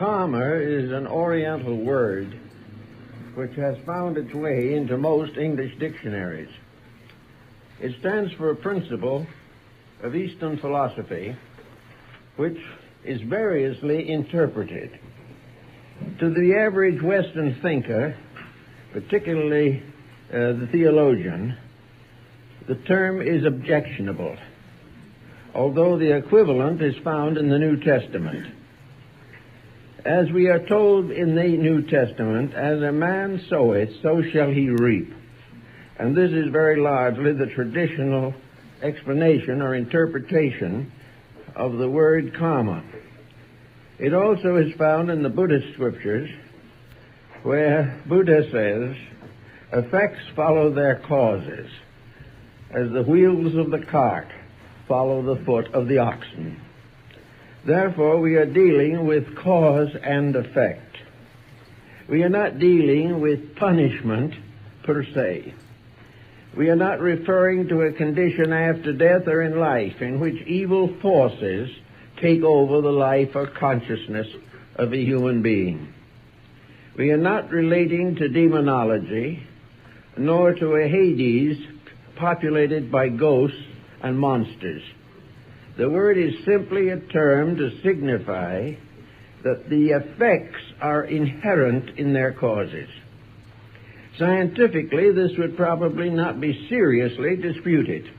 Karma is an Oriental word which has found its way into most English dictionaries. It stands for a principle of Eastern philosophy which is variously interpreted. To the average Western thinker, particularly the theologian, the term is objectionable, although the equivalent is found in the New Testament. As we are told in the New Testament, as a man soweth, so shall he reap. And this is very largely the traditional explanation or interpretation of the word karma. It also is found in the Buddhist scriptures, where Buddha says, effects follow their causes, as the wheels of the cart follow the foot of the oxen. Therefore, we are dealing with cause and effect. We are not dealing with punishment per se. We are not referring to a condition after death or in life in which evil forces take over the life or consciousness of a human being. We are not relating to demonology, nor to a Hades populated by ghosts and monsters. The word is simply a term to signify that the effects are inherent in their causes. Scientifically, this would probably not be seriously disputed.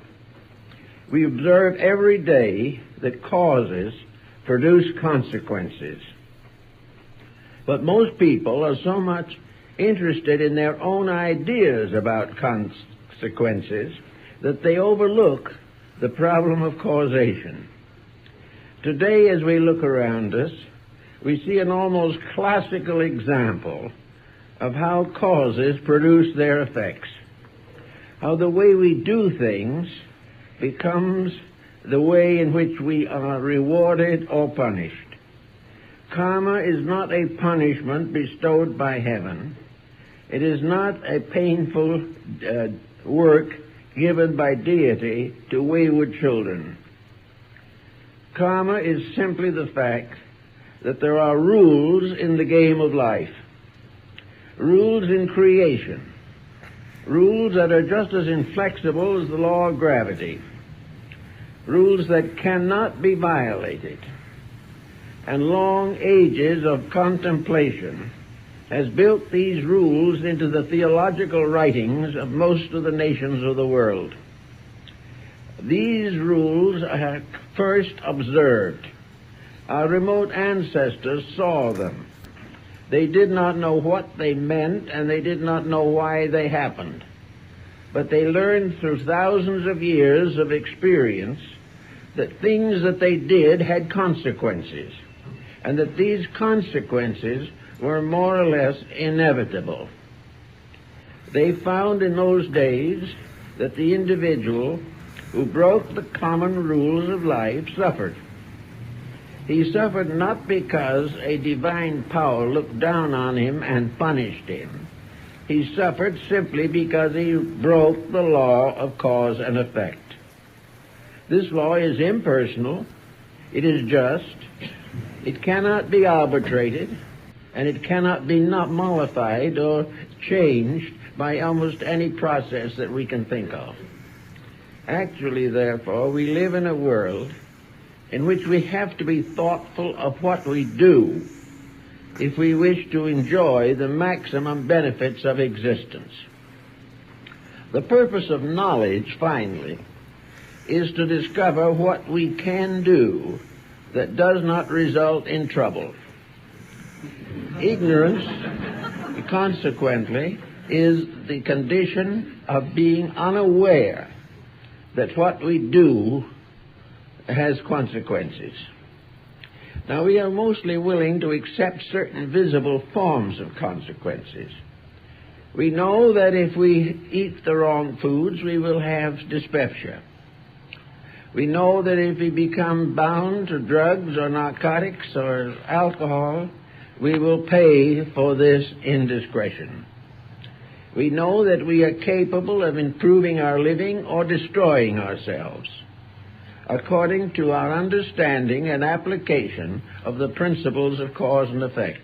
We observe every day that causes produce consequences. But most people are so much interested in their own ideas about consequences that they overlook the problem of causation. Today, as we look around us, we see an almost classical example of how causes produce their effects, how the way we do things becomes the way in which we are rewarded or punished. Karma is not a punishment bestowed by heaven. It is not a painful work given by deity to wayward children. Karma is simply the fact that there are rules in the game of life, rules in creation, rules that are just as inflexible as the law of gravity, rules that cannot be violated. And long ages of contemplation has built these rules into the theological writings of most of the nations of the world. These rules are first observed. Our remote ancestors saw them. They did not know what they meant, and they did not know why they happened. But they learned through thousands of years of experience that things that they did had consequences, and that these consequences were more or less inevitable. They found in those days that the individual who broke the common rules of life suffered. He suffered not because a divine power looked down on him and punished him. He suffered simply because he broke the law of cause and effect. This law is impersonal, it is just, it cannot be arbitrated, and it cannot be not mollified or changed by almost any process that we can think of. Actually, therefore, we live in a world in which we have to be thoughtful of what we do if we wish to enjoy the maximum benefits of existence. The purpose of knowledge, finally, is to discover what we can do that does not result in trouble. Ignorance, consequently, is the condition of being unaware that what we do has consequences. Now, we are mostly willing to accept certain visible forms of consequences. We know that if we eat the wrong foods, we will have dyspepsia. We know that if we become bound to drugs or narcotics or alcohol, we will pay for this indiscretion. We know that we are capable of improving our living or destroying ourselves. according to our understanding and application of the principles of cause and effect.